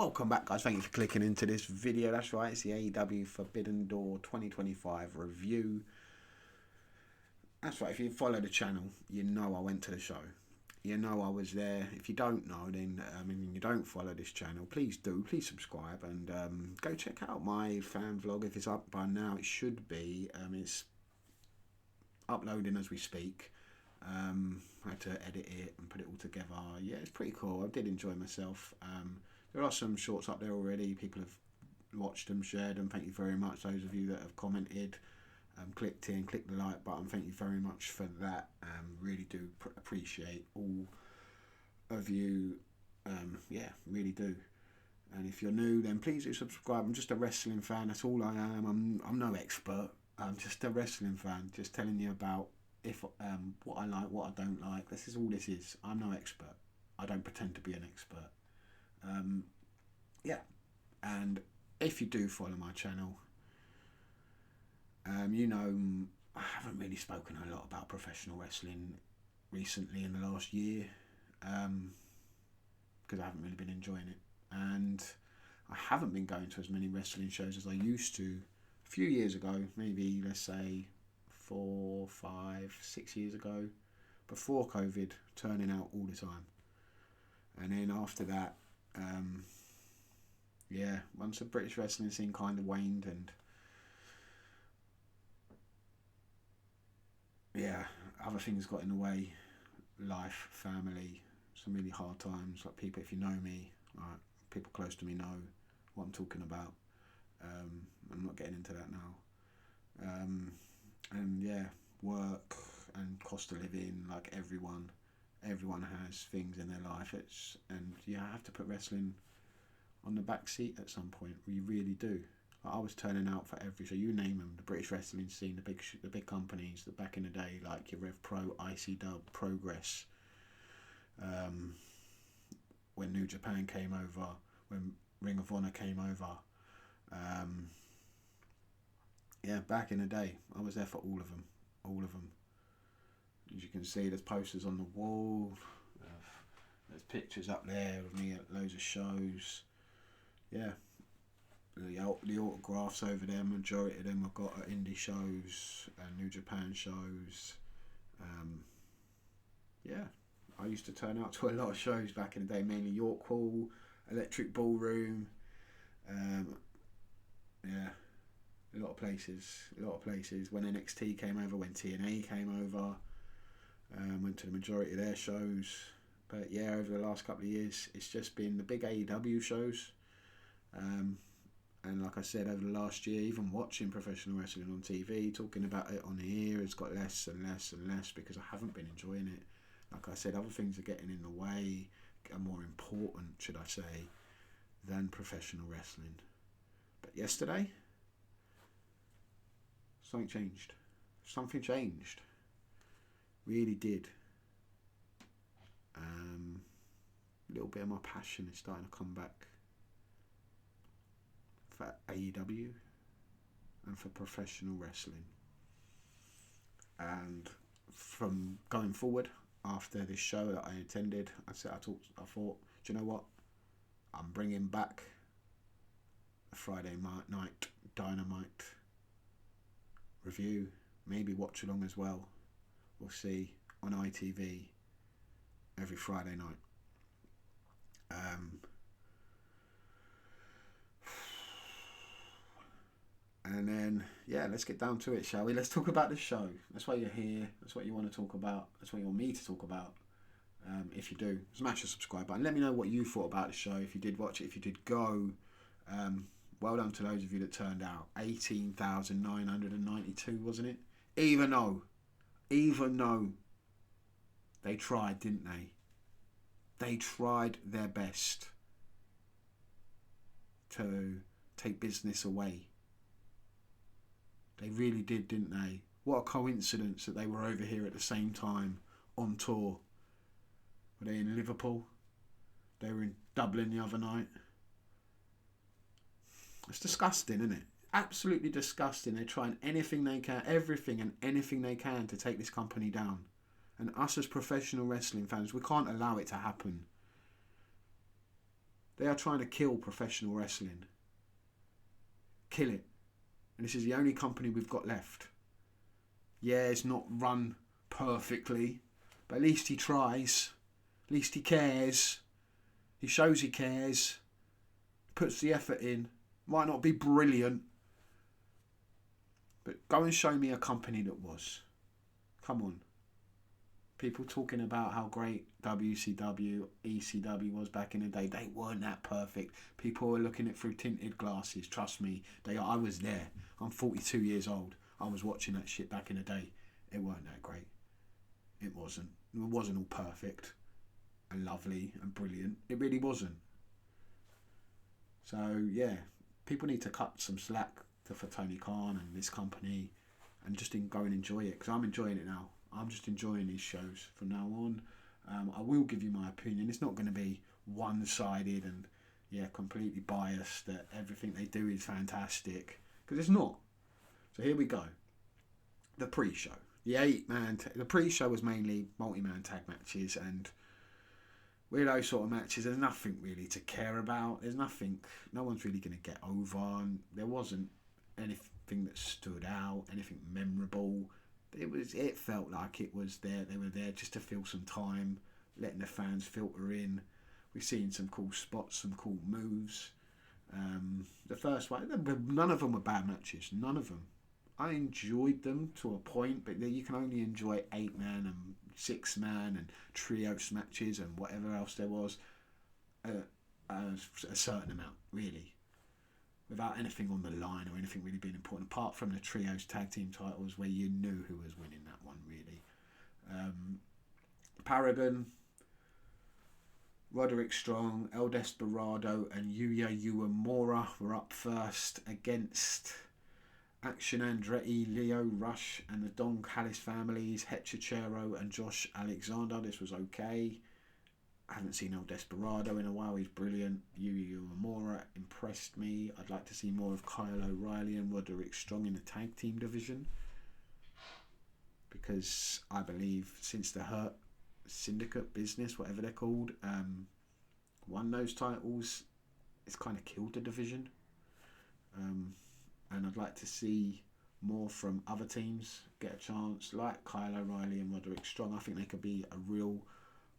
welcome back, guys. Thank you for clicking into this video. That's right, it's the AEW Forbidden Door 2025 review. That's right, if you follow the channel, you know I went to the show. You know I was there. If you don't know, then you don't follow this channel, please do. Please subscribe and go check out my fan vlog. If it's up by now, it should be. It's uploading as we speak. I had to edit it and put it all together. Yeah, it's pretty cool. I did enjoy myself. There are some shorts up there already. People have watched them, shared them. Thank you very much. Those of you that have commented, clicked the like button. Thank you very much for that. Really do appreciate all of you. Yeah, really do. And if you're new, then please do subscribe. I'm just a wrestling fan. That's all I am. I'm no expert. I'm just a wrestling fan. Just telling you about what I like, what I don't like. This is all this is. I'm no expert. I don't pretend to be an expert. Yeah, and if you do follow my channel, you know I haven't really spoken a lot about professional wrestling recently in the last year, because I haven't really been enjoying it, and I haven't been going to as many wrestling shows as I used to a few years ago, maybe let's say 4, 5, 6 years ago, before COVID, turning out all the time. And then after that, yeah, once the British wrestling scene kind of waned, and yeah, other things got in the way, life, family, some really hard times. Like people, if you know me, like people close to me know what I'm talking about. I'm not getting into that now. And yeah, work and cost of living, like everyone has things in their life. And you have to put wrestling on the back seat at some point. You really do. Like I was turning out for every show. You name them, the British wrestling scene, the big companies that back in the day, like your RevPro, ICW, Progress. When New Japan came over, when Ring of Honor came over. Yeah, back in the day, I was there for all of them. As you can see, there's posters on the wall. There's pictures up there of me at loads of shows. Yeah, the autographs over there, majority of them I've got at indie shows and New Japan shows. Yeah, I used to turn out to a lot of shows back in the day, mainly York Hall, Electric Ballroom. Yeah, a lot of places. When NXT came over, when TNA came over, went to the majority of their shows. But yeah, over the last couple of years, it's just been the big AEW shows. And like I said, over the last year, even watching professional wrestling on TV, talking about it on the air, has got less and less and less because I haven't been enjoying it. Like I said, other things are getting in the way, are more important, should I say, than professional wrestling. But yesterday, something changed. Something changed. Really did. A little bit of my passion is starting to come back for AEW and for professional wrestling. And from going forward, after this show that I attended, I thought, do you know what? I'm bringing back a Friday night Dynamite review, maybe watch along as well. We'll see, on ITV every Friday night. And then, yeah, let's get down to it, shall we? Let's talk about the show. That's why you're here. That's what you want to talk about. That's what you want me to talk about. If you do, smash the subscribe button. Let me know what you thought about the show. If you did watch it, if you did go, well done to those of you that turned out. 18,992, wasn't it? Even though they tried, didn't they? They tried their best to take business away. They really did, didn't they? What a coincidence that they were over here at the same time on tour. Were they in Liverpool? They were in Dublin the other night. It's disgusting, isn't it? Absolutely disgusting. They're trying anything they can, everything and anything they can to take this company down. And us as professional wrestling fans, we can't allow it to happen. They are trying to kill professional wrestling. Kill it. And this is the only company we've got left. Yeah, it's not run perfectly, but at least he tries. At least he cares. He shows he cares. Puts the effort in. Might not be brilliant, but go and show me a company that was. Come on. People talking about how great WCW, ECW was back in the day. They weren't that perfect. People were looking at it through tinted glasses. Trust me, I was there. I'm 42 years old. I was watching that shit back in the day. It weren't that great. It wasn't. It wasn't all perfect and lovely and brilliant. It really wasn't. So, yeah, people need to cut some slack for Tony Khan and this company and just go and enjoy it, because I'm enjoying it now. I'm just enjoying these shows from now on. I will give you my opinion. It's not going to be one-sided and, completely biased that everything they do is fantastic, because it's not. So here we go. The pre-show. The pre-show was mainly multi-man tag matches and weirdo sort of matches. There's nothing really to care about. There's nothing. No one's really going to get over. And there wasn't anything that stood out, anything memorable. It felt like it was there. They were there just to fill some time, letting the fans filter in. We've seen some cool spots, some cool moves. The first one, none of them were bad matches. None of them. I enjoyed them to a point, but you can only enjoy 8-man and 6-man and trios matches and whatever else there was a certain amount, really, without anything on the line or anything really being important, apart from the trios tag team titles where you knew who was winning that one, really. Paragon, Roderick Strong, El Desperado and Yuya Uemura were up first against Action Andretti, Leo Rush and the Don Callis families, Hechicero and Josh Alexander. This was okay. I haven't seen El Desperado in a while. He's brilliant. Yuya Uemura impressed me. I'd like to see more of Kyle O'Reilly and Roderick Strong in the tag team division, because I believe since the Hurt Syndicate business, whatever they're called, won those titles, it's kind of killed the division. And I'd like to see more from other teams get a chance, like Kyle O'Reilly and Roderick Strong. I think they could be a real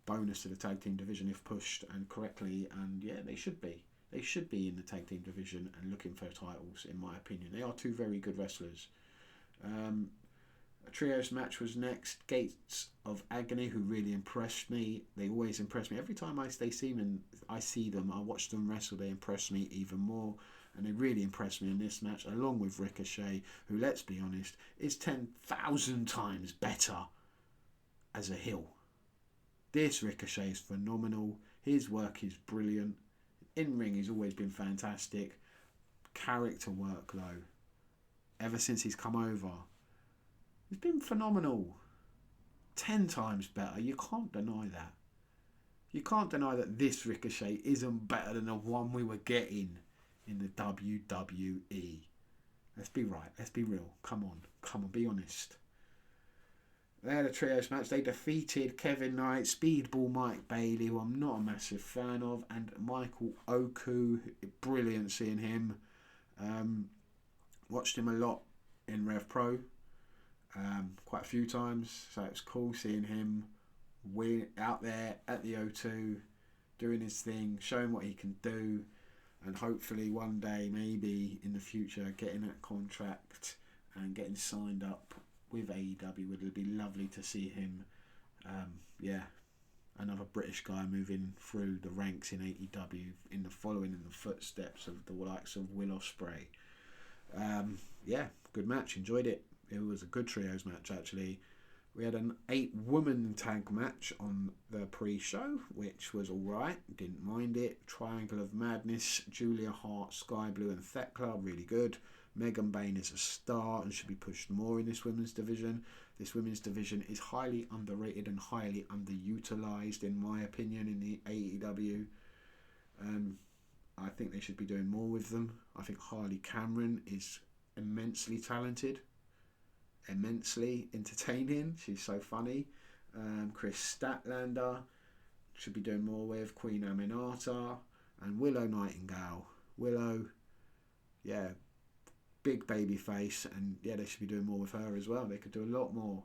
bonus to the tag team division if pushed and correctly. And yeah, they should be. They should be in the tag team division and looking for titles, in my opinion. They are two very good wrestlers. A trios match was next. Gates of Agony, who really impressed me. They always impress me. Every time I see them, I watch them wrestle, they impress me even more. And they really impressed me in this match, along with Ricochet, who, let's be honest, is 10,000 times better as a heel. This Ricochet is phenomenal. His work is brilliant. In-ring, he's always been fantastic. Character work, though, ever since he's come over, he's been phenomenal. 10 times better. You can't deny that. You can't deny that this Ricochet isn't better than the one we were getting in the WWE. Let's be right. Let's be real. Come on, be honest. They had a trios match. They defeated Kevin Knight, Speedball Mike Bailey, who I'm not a massive fan of, and Michael Oku. Brilliant seeing him. Watched him a lot in RevPro, quite a few times, so it was cool seeing him out there at the O2 doing his thing, showing what he can do. And hopefully one day, maybe in the future, getting that contract and getting signed up with AEW. It would be lovely to see him. Another British guy moving through the ranks in AEW, following in the footsteps of the likes of Will Ospreay. Good match. Enjoyed it. It was a good trios match, actually. We had an 8-woman tag match on the pre-show, which was alright. Didn't mind it. Triangle of Madness, Julia Hart, Sky Blue and Thekla, really good. Megan Bain is a star and should be pushed more in this women's division. This women's division is highly underrated and highly underutilised, in my opinion, in the AEW. I think they should be doing more with them. I think Harley Cameron is immensely talented. Immensely entertaining. She's so funny. Chris Statlander should be doing more with. Queen Aminata. And Willow Nightingale. Willow, yeah, big baby face, and yeah, they should be doing more with her as well. They could do a lot more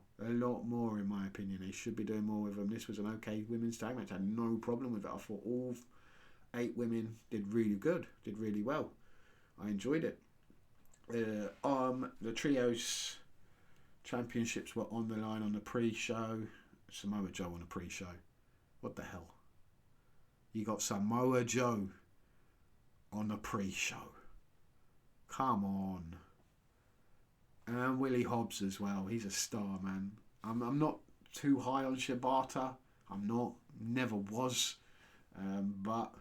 in my opinion. They should be doing more with them. This was an okay women's tag match. I had no problem with it. I thought all 8 women did really good, did really well. I enjoyed it. The trios championships were on the line on the pre-show. Samoa Joe on the pre-show. What the hell? You got Samoa Joe on the pre-show. Come on. And Willie Hobbs as well. He's a star, man. I'm not too high on Shibata. I'm not. Never was. But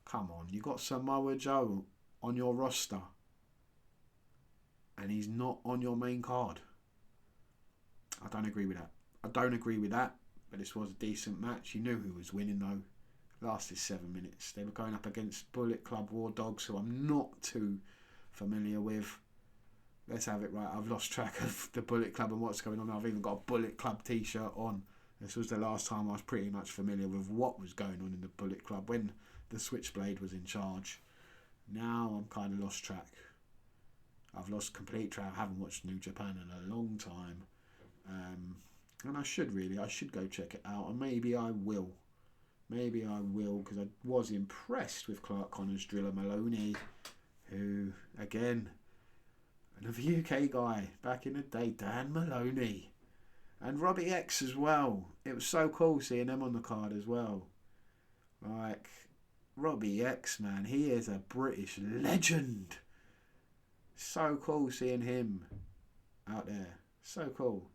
come on. You got Samoa Joe on your roster. And he's not on your main card. I don't agree with that. But this was a decent match. You knew who was winning though. Lasted 7 minutes. They were going up against Bullet Club War Dogs, who I'm not too familiar with. Let's have it right. I've lost track of the Bullet Club and what's going on. I've even got a Bullet Club t-shirt on. This was the last time I was pretty much familiar with what was going on in the Bullet Club when the Switchblade was in charge. Now I'm kind of lost track. I've lost complete track. I haven't watched New Japan in a long time. And I should go check it out. And maybe I will. Because I was impressed with Clark Connor's Driller Maloney, who, again, another UK guy back in the day, Dan Maloney. And Robbie X as well. It was so cool seeing them on the card as well. Like, Robbie X, man, he is a British legend. So cool seeing him out there. So cool.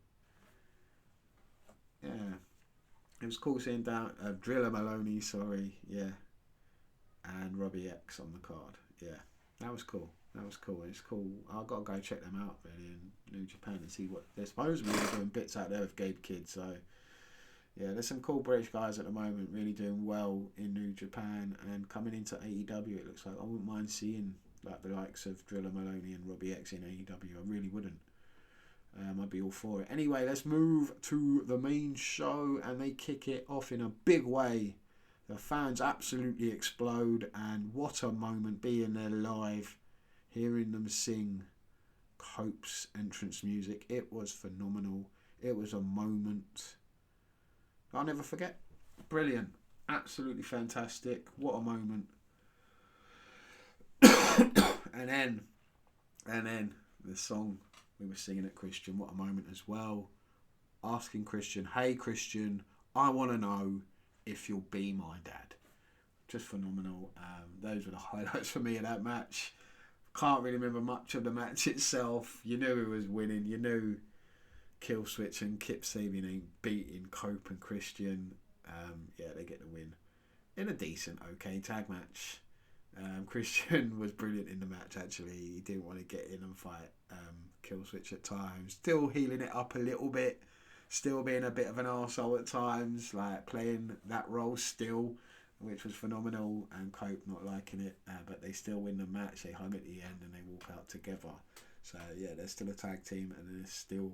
Yeah. It was cool seeing Driller Maloney, and Robbie X on the card. Yeah, that was cool. It's cool. I've got to go check them out really in New Japan and see what they're supposedly doing bits out there with Gabe Kidd. So yeah, there's some cool British guys at the moment really doing well in New Japan, and coming into AEW, it looks like I wouldn't mind seeing like the likes of Driller Maloney and Robbie X in AEW. I really wouldn't. I'd be all for it. Anyway, let's move to the main show, and they kick it off in a big way. The fans absolutely explode, and what a moment being there live, hearing them sing Cope's entrance music. It was phenomenal. It was a moment I'll never forget. Brilliant. Absolutely fantastic. What a moment. and then the song we were singing at Christian, what a moment as well. Asking Christian, hey Christian, I want to know if you'll be my dad. Just phenomenal. Those were the highlights for me of that match. Can't really remember much of the match itself. You knew who was winning. You knew Killswitch and Kip Sabian beating Cope and Christian. Yeah, they get the win in a decent, okay tag match. Christian was brilliant in the match, actually. He didn't want to get in and fight Killswitch at times. Still healing it up a little bit. Still being a bit of an arsehole at times, like playing that role still, which was phenomenal. And Cope not liking it, but they still win the match. They hug at the end and they walk out together. So yeah, they're still a tag team, and they're still,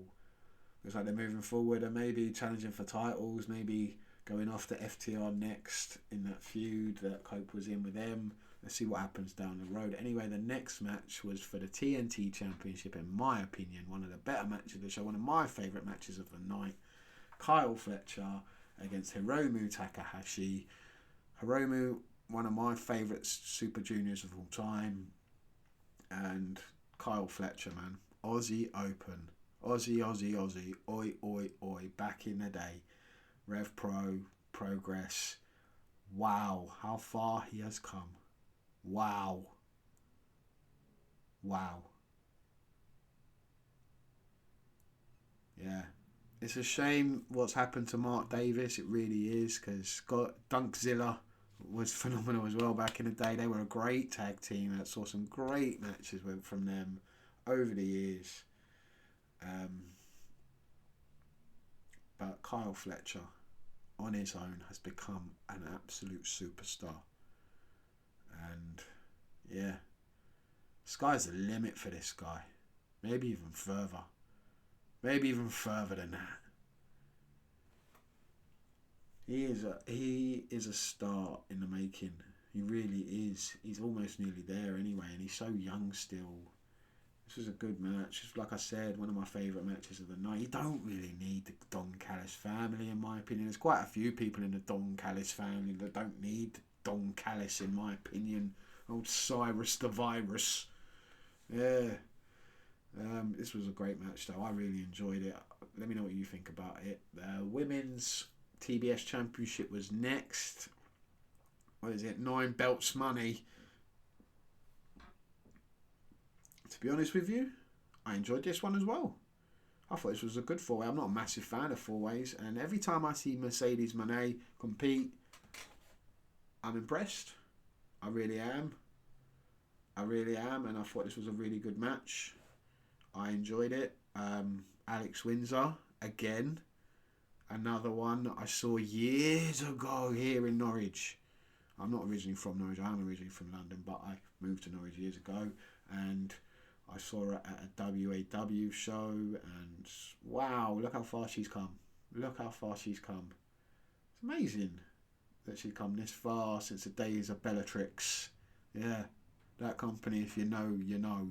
looks like they're moving forward and maybe challenging for titles, maybe going after FTR next in that feud that Cope was in with them. Let's see what happens down the road. Anyway, the next match was for the TNT Championship, in my opinion, one of the better matches of the show, one of my favourite matches of the night. Kyle Fletcher against Hiromu Takahashi. Hiromu, one of my favourite Super Juniors of all time. And Kyle Fletcher, man. Aussie Open. Aussie. Oi, oi, oi. Back in the day. RevPro. Progress. Wow. How far he has come. Wow. Yeah. It's a shame what's happened to Mark Davis. It really is, because Dunkzilla was phenomenal as well back in the day. They were a great tag team. I saw some great matches from them over the years. But Kyle Fletcher, on his own, has become an absolute superstar. And yeah, sky's the limit for this guy. Maybe even further. Maybe even further than that. He is a star in the making. He really is. He's almost nearly there anyway, and he's so young still. This was a good match. Just like I said, one of my favourite matches of the night. You don't really need the Don Callis family, in my opinion. There's quite a few people in the Don Callis family that don't need Don Callis, in my opinion. Old Cyrus the Virus. Yeah. This was a great match, though. I really enjoyed it. Let me know what you think about it. Women's TBS Championship was next. What is it? 9 belts money. To be honest with you, I enjoyed this one as well. I thought this was a good four-way. I'm not a massive fan of four-ways, and every time I see Mercedes Moné compete, I'm impressed. I really am. And I thought this was a really good match. I enjoyed it. Alex Windsor, again, another one that I saw years ago here in Norwich. I'm not originally from Norwich. I'm originally from London, but I moved to Norwich years ago, and I saw her at a WAW show, and wow, look how far she's come. It's amazing that she's come this far since the days of Bellatrix. Yeah, that company, if you know, you know.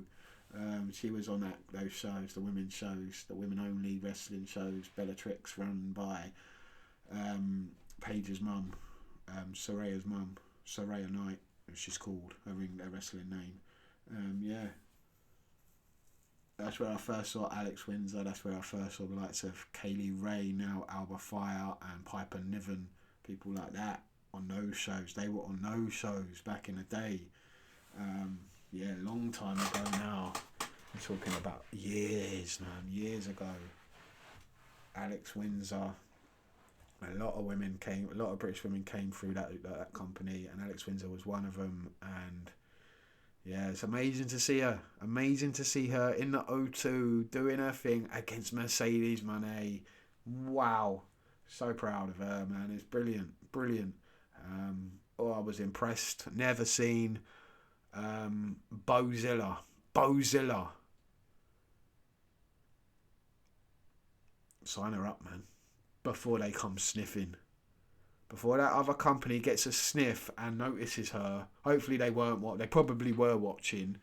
She was on those shows, the women's shows, the women-only wrestling shows, Bellatrix, run by Paige's mum, Soraya's mum, Soraya Knight, as she's called, her wrestling name. Yeah. That's where I first saw Alex Windsor. That's where I first saw the likes of Kaylee Ray, now Alba Fire, and Piper Niven, people like that on those shows. They were on those shows back in the day. Yeah, long time ago now. I'm talking about years, man, years ago. Alex Windsor. A lot of British women came through that company, and Alex Windsor was one of them. And yeah, it's amazing to see her. Amazing to see her in the O2 doing her thing against Mercedes Moné. Wow. So proud of her, man. It's brilliant. I was impressed. Never seen Bozilla. Sign her up, man. Before they come sniffing. Before that other company gets a sniff and notices her. Hopefully they weren't. They probably were watching,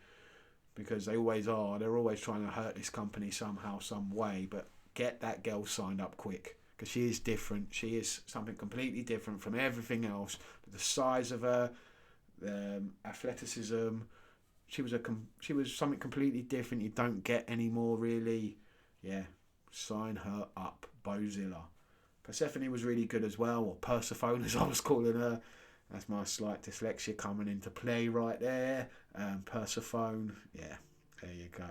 because they always are. They're always trying to hurt this company somehow, some way. But get that girl signed up quick, because she is different. She is something completely different from everything else. The size of her, the athleticism. She was something completely different. You don't get anymore, really. Yeah, sign her up, Bozilla. Persephone was really good as well, or Persephone as I was calling her. That's my slight dyslexia coming into play right there. Persephone, yeah, there you go.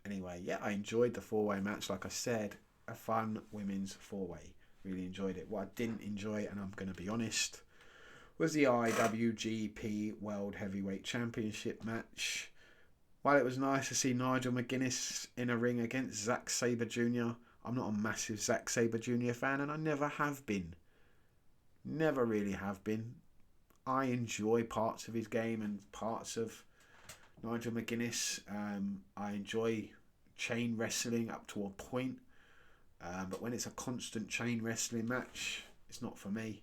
Anyway, yeah, I enjoyed the four-way match. Like I said, a fun women's four-way. Really enjoyed it. What I didn't enjoy, and I'm going to be honest, was the IWGP World Heavyweight Championship match. While it was nice to see Nigel McGuinness in a ring against Zack Sabre Jr., I'm not a massive Zack Sabre Jr. fan, and I never have been. Never really have been. I enjoy parts of his game and parts of Nigel McGuinness. I enjoy chain wrestling up to a point. But when it's a constant chain wrestling match, it's not for me.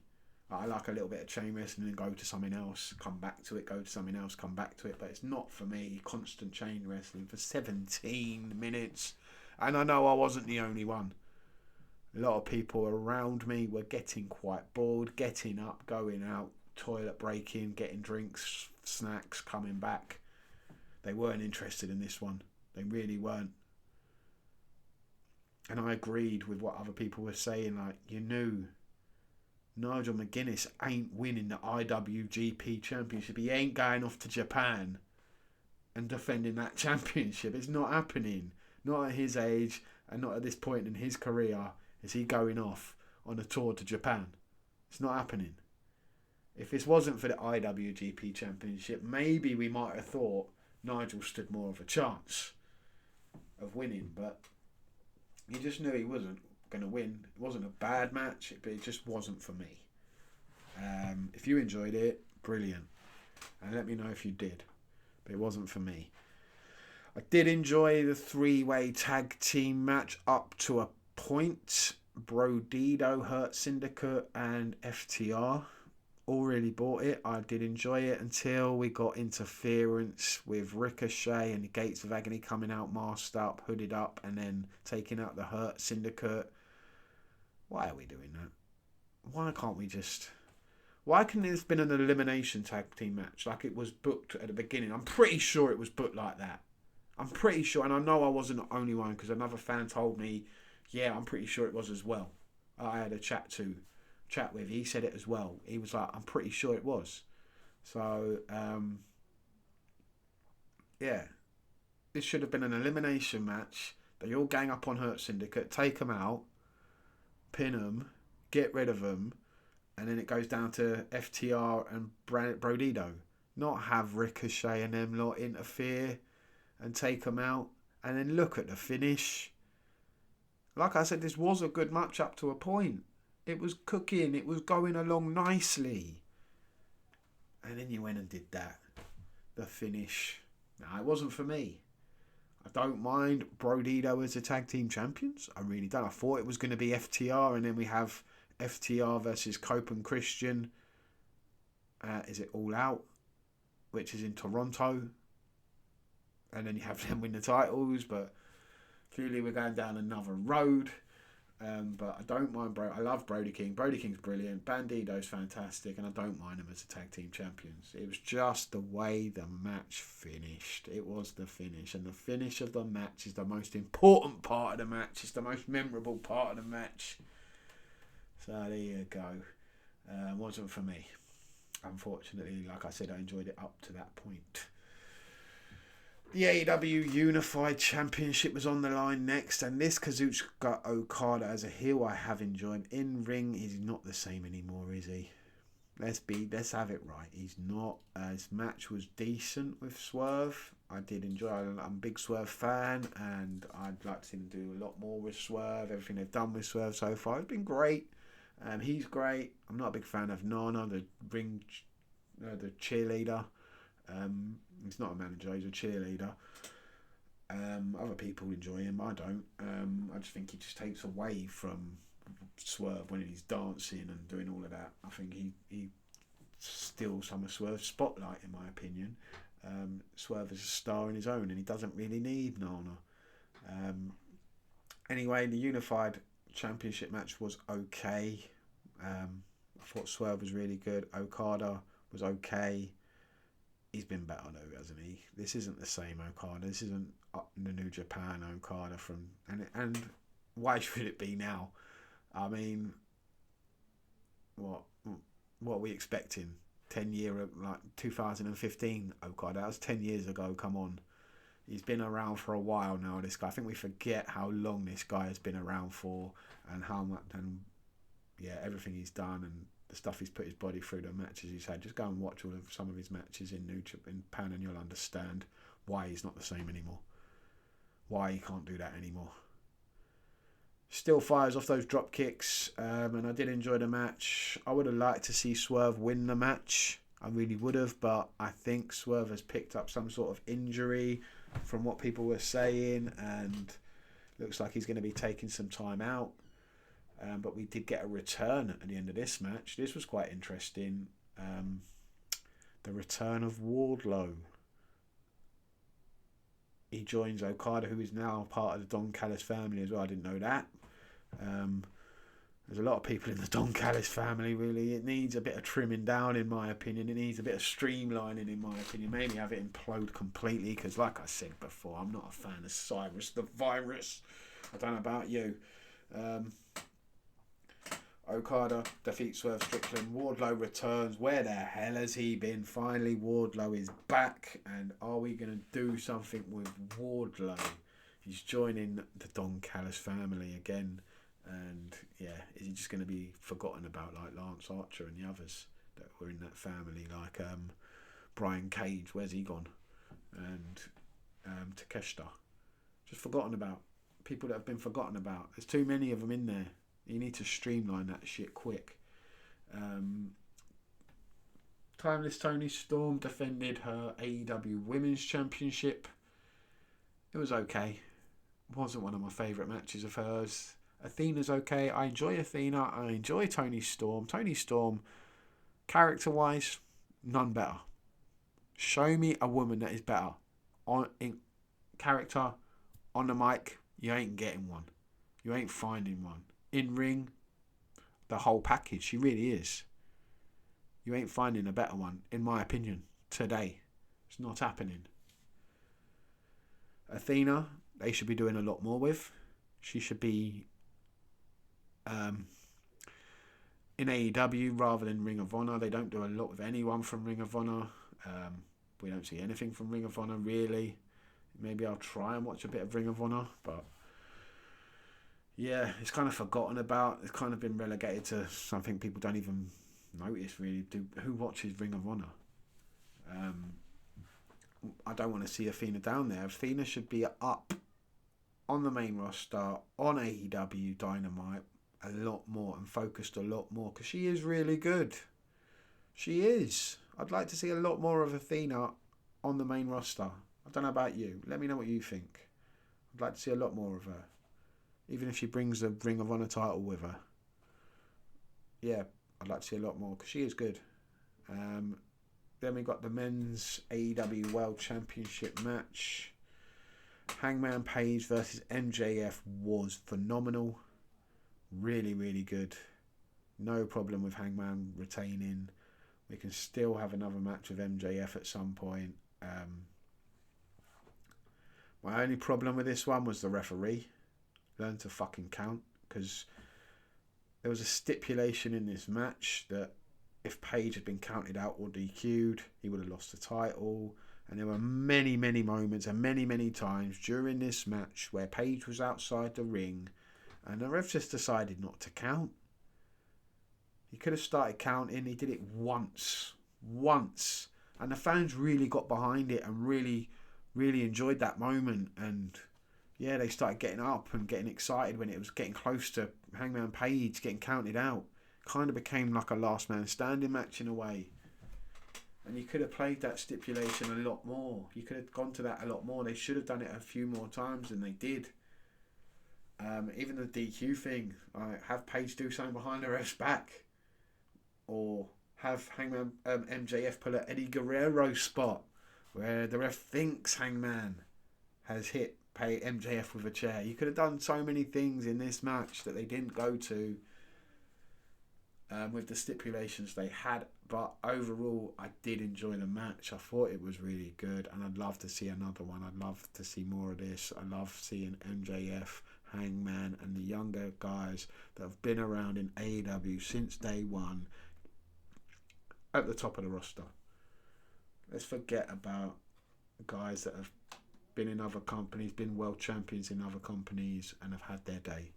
I like a little bit of chain wrestling and go to something else, come back to it, go to something else, come back to it. But it's not for me. Constant chain wrestling for 17 minutes. And I know I wasn't the only one. A lot of people around me were getting quite bored, getting up, going out, toilet breaking, getting drinks, snacks, coming back. They weren't interested in this one. They really weren't. And I agreed with what other people were saying. Like, you knew Nigel McGuinness ain't winning the IWGP Championship. He ain't going off to Japan and defending that championship. It's not happening. Not at his age, and not at this point in his career is he going off on a tour to Japan. It's not happening. If this wasn't for the IWGP Championship, maybe we might have thought Nigel stood more of a chance of winning, but you just knew he wasn't going to win. It wasn't a bad match, but it just wasn't for me. If you enjoyed it, brilliant. And let me know if you did. But it wasn't for me. I did enjoy the three-way tag team match up to a point. Brodido, Hurt Syndicate and FTR. all really bought it. I did enjoy it until we got interference with Ricochet and the Gates of Agony coming out masked up, hooded up, and then taking out the Hurt Syndicate. Why are we doing that? Why can't we just... Why couldn't it have been an elimination tag team match like it was booked at the beginning? I'm pretty sure it was booked like that. I'm pretty sure, and I know I wasn't the only one because another fan told me, yeah, I'm pretty sure it was as well. I had a chat with. He said it as well. He was like, I'm pretty sure it was. So, yeah. This should have been an elimination match. They all gang up on Hurt Syndicate, take them out, pin them, get rid of them, and then it goes down to FTR and Brodito. Not have Ricochet and them lot interfere and take them out. And then look at the finish. Like I said, this was a good match up to a point. It was cooking. It was going along nicely. And then you went and did that. The finish. No, it wasn't for me. I don't mind Brodito as the tag team champions. I really don't. I thought it was going to be FTR, and then we have FTR versus Cope and Christian. Is it All Out? Which is in Toronto. And then you have them win the titles, but clearly we're going down another road. But I don't mind I love Brody King. Brody King's brilliant. Bandito's fantastic, and I don't mind them as the tag team champions. It was just the way the match finished. It was the finish, and the finish of the match is the most important part of the match. It's the most memorable part of the match. So there you go. Wasn't for me. Unfortunately, like I said, I enjoyed it up to that point. The AEW Unified Championship was on the line next, and this Kazuchika Okada as a heel I have enjoyed. In ring, he's not the same anymore, is he? Let's have it right. He's not. His match was decent with Swerve. I did enjoy it. I'm a big Swerve fan, and I'd like to see him do a lot more with Swerve. Everything they've done with Swerve so far has been great. He's great. I'm not a big fan of Nana, the cheerleader. He's not a manager, he's a cheerleader. Other people enjoy him, I don't. I just think he just takes away from Swerve when he's dancing and doing all of that. I think he steals some of Swerve's spotlight, in my opinion. Swerve is a star in his own, and he doesn't really need Nana. Anyway, the Unified Championship match was okay. I thought Swerve was really good. Okada was okay. He's been better though, hasn't he? This isn't the same Okada. This isn't the New Japan Okada from... And why should it be now? I mean, what are we expecting? 10-year, like 2015 Okada. That was 10 years ago, come on. He's been around for a while now, this guy. I think we forget how long this guy has been around for, and how much, and yeah, everything he's done, and the stuff he's put his body through, the matches he's had. Just go and watch some of his matches in New Japan, and you'll understand why he's not the same anymore. Why he can't do that anymore. Still fires off those drop kicks, and I did enjoy the match. I would have liked to see Swerve win the match. I really would have, but I think Swerve has picked up some sort of injury from what people were saying, and looks like he's going to be taking some time out. But we did get a return at the end of this match. This was quite interesting. The return of Wardlow. He joins Okada, who is now part of the Don Callis family as well. I didn't know that. There's a lot of people in the Don Callis family, really. It needs a bit of trimming down, in my opinion. It needs a bit of streamlining, in my opinion. Maybe have it implode completely, because like I said before, I'm not a fan of Cyrus the Virus. I don't know about you. Okada defeats Swerve Strickland. Wardlow returns. Where the hell has he been? Finally, Wardlow is back. And are we going to do something with Wardlow? He's joining the Don Callis family again. And yeah, is he just going to be forgotten about like Lance Archer and the others that were in that family? Like Brian Cage, where's he gone? And Takeshita. Just forgotten about. People that have been forgotten about. There's too many of them in there. You need to streamline that shit quick. Timeless Toni Storm defended her AEW Women's Championship. It was okay. It wasn't one of my favourite matches of hers. Athena's okay. I enjoy Athena. I enjoy Toni Storm. Toni Storm Character-wise, none better. Show me a woman that is better. In character, on the mic, you ain't getting one. You ain't finding one. In ring, the whole package. She really is. You ain't finding a better one, in my opinion, today. It's not happening. Athena, they should be doing a lot more with. She should be in AEW rather than Ring of Honor. They don't do a lot with anyone from Ring of Honor. We don't see anything from Ring of Honor, really. Maybe I'll try and watch a bit of Ring of Honor, but yeah, it's kind of forgotten about. It's kind of been relegated to something people don't even notice, really. Who watches Ring of Honor? I don't want to see Athena down there. Athena should be up on the main roster, on AEW Dynamite, a lot more and focused a lot more, because she is really good. She is. I'd like to see a lot more of Athena on the main roster. I don't know about you. Let me know what you think. I'd like to see a lot more of her. Even if she brings the Ring of Honor title with her. Yeah, I'd like to see a lot more because she is good. Then we got the men's AEW World Championship match. Hangman Page versus MJF was phenomenal. Really, really good. No problem with Hangman retaining. We can still have another match with MJF at some point. My only problem with this one was the referee. Learn to fucking count, because there was a stipulation in this match that if Page had been counted out or DQ'd, he would have lost the title. And there were many, many moments and many, many times during this match where Page was outside the ring and the ref just decided not to count. He could have started counting. He did it once. And the fans really got behind it and really, really enjoyed that moment. And yeah, they started getting up and getting excited when it was getting close to Hangman Page getting counted out. Kind of became like a last man standing match in a way. And you could have played that stipulation a lot more. You could have gone to that a lot more. They should have done it a few more times than they did. Even the DQ thing. Have Page do something behind the ref's back. Or have Hangman MJF pull a Eddie Guerrero spot where the ref thinks Hangman has hit MJF with a chair. You could have done so many things in this match that they didn't go to with the stipulations they had. But overall, I did enjoy the match. I thought it was really good, and I'd love to see another one. I'd love to see more of this. I love seeing MJF, Hangman, and the younger guys that have been around in AEW since day one at the top of the roster. Let's forget about guys that have been in other companies, been world champions in other companies, and have had their day.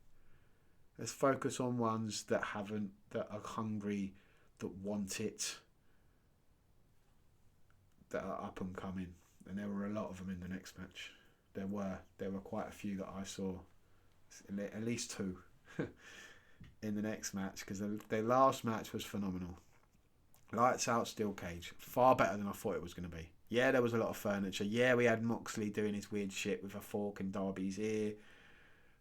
Let's focus on ones that haven't, that are hungry, that want it, that are up and coming. And there were a lot of them in the next match. There were quite a few that I saw, at least two, in the next match, because their last match was phenomenal. Lights out, steel cage. Far better than I thought it was going to be. Yeah, there was a lot of furniture. Yeah, we had Moxley doing his weird shit with a fork in Darby's ear.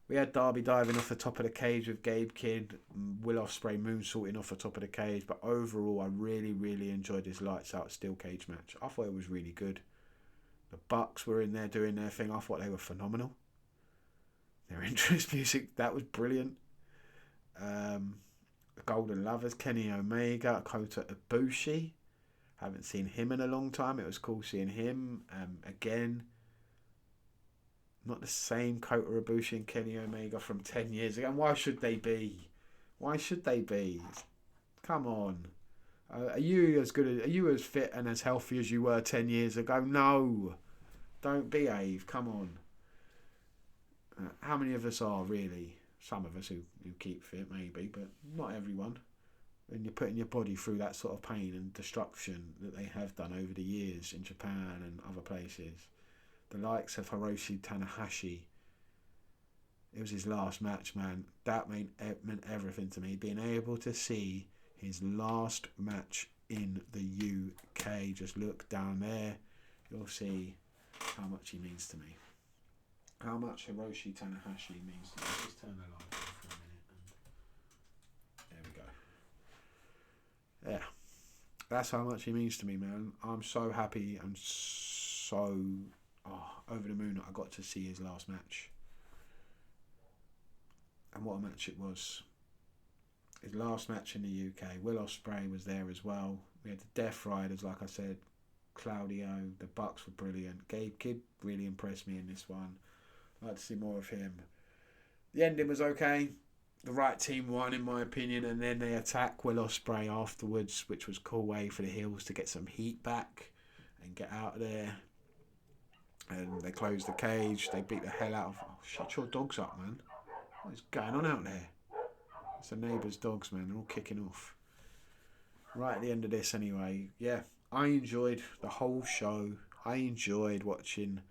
We had Darby diving off the top of the cage with Gabe Kidd, Will Ospreay moonsaulting off the top of the cage. But overall, I really, really enjoyed this lights out steel cage match. I thought it was really good. The Bucks were in there doing their thing. I thought they were phenomenal. Their entrance music, that was brilliant. The Golden Lovers, Kenny Omega, Kota Ibushi. Haven't seen him in a long time. It was cool seeing him again. Not the same Kota Ibushi and Kenny Omega from 10 years ago. And why should they be? Why should they be? Come on. Are you as fit and as healthy as you were 10 years ago? No. Don't behave. Come on. How many of us are really? Some of us who keep fit, maybe, but not everyone. When you're putting your body through that sort of pain and destruction that they have done over the years in Japan and other places. The likes of Hiroshi Tanahashi. It was his last match, man. That meant everything to me. Being able to see his last match in the UK. Just look down there. You'll see how much he means to me. How much Hiroshi Tanahashi means to me. Let's just turn the light on for a minute. And there we go. Yeah. That's how much he means to me, man. I'm so happy. I'm so over the moon that I got to see his last match. And what a match it was. His last match in the UK. Will Ospreay was there as well. We had the Death Riders, like I said. Claudio. The Bucks were brilliant. Gabe Kidd really impressed me in this one. I'd like to see more of him. The ending was okay. The right team won, in my opinion, and then they attack Will Ospreay afterwards, which was a cool way for the heels to get some heat back and get out of there. And they closed the cage. They beat the hell out of... Oh, shut your dogs up, man. What is going on out there? It's the neighbours' dogs, man. They're all kicking off. Right at the end of this, anyway. Yeah, I enjoyed the whole show. I enjoyed watching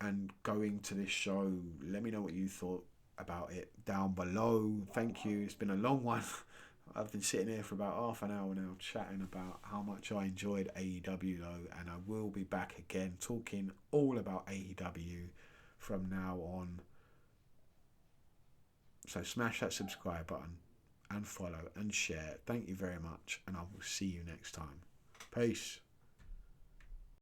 and going to this show. Let me know what you thought about it down below. Thank you. It's been a long one. I've been sitting here for about half an hour now chatting about how much I enjoyed AEW though, and I will be back again talking all about AEW from now on. So smash that subscribe button and follow and share. Thank you very much, and I will see you next time. Peace.